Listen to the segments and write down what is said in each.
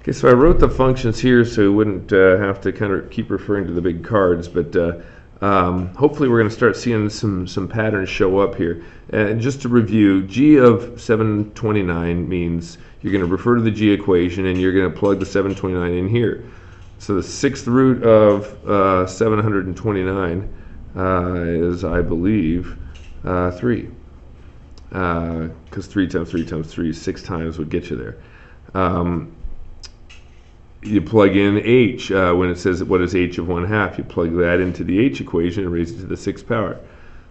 Okay, so I wrote the functions here so we wouldn't have to kind of keep referring to the big cards, but hopefully we're going to start seeing some patterns show up here. And just to review, g of 729 means you're going to refer to the g equation and you're going to plug the 729 in here. So the sixth root of 729 is, I believe, 3. Because 3 times 3 times 3, 6 times would get you there. You plug in h when it says what is h of 1/2. You plug that into the h equation and raise it to the 6th power.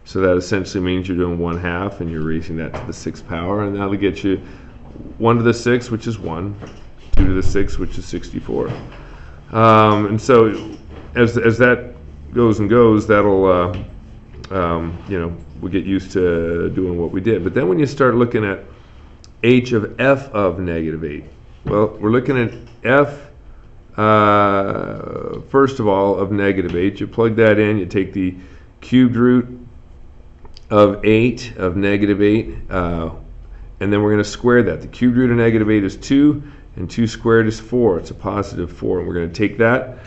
So that essentially means you're doing 1/2 and you're raising that to the 6th power, and that'll get you 1 to the 6th, which is 1, 2 to the 6th, which is 64. And so as that goes and goes, that'll we'll get used to doing what we did. But then when you start looking at h of f of -8, well, we're looking at f first of all of -8. You plug that in, you take the cubed root of 8 of -8, and then we're going to square that. The cubed root of -8 is 2, and 2 squared is 4. It's a positive 4, and we're going to take that,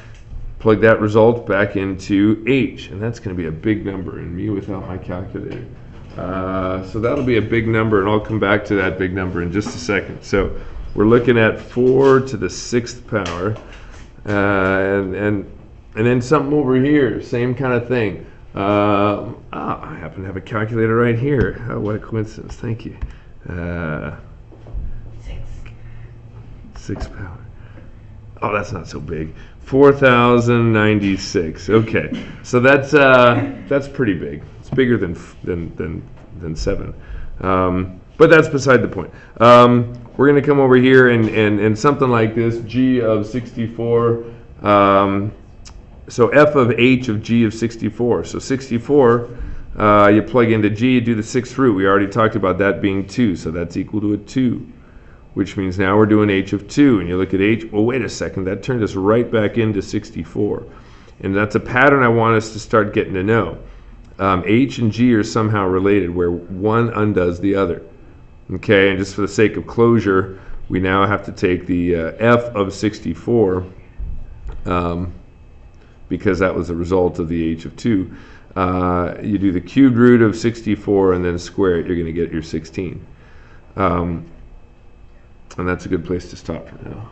plug that result back into h, and that's going to be a big number, and me without my calculator. So that'll be a big number, and I'll come back to that big number in just a second. So we're looking at 4 to the 6th power, and then something over here, same kind of thing. I happen to have a calculator right here. Oh, what a coincidence! Thank you. 6th power. Oh, that's not so big. 4,096. Okay, so that's pretty big. It's bigger than 7. But that's beside the point. We're going to come over here and something like this, g of 64. So f of h of g of 64. So 64, you plug into g, you do the 6th root. We already talked about that being 2, so that's equal to a 2, which means now we're doing h of 2. And you look at h, well, wait a second, that turned us right back into 64. And that's a pattern I want us to start getting to know. H and g are somehow related, where one undoes the other. Okay, and just for the sake of closure, we now have to take the f of 64, because that was the result of the h of 2. You do the cubed root of 64 and then square it, you're going to get your 16. And that's a good place to stop for now.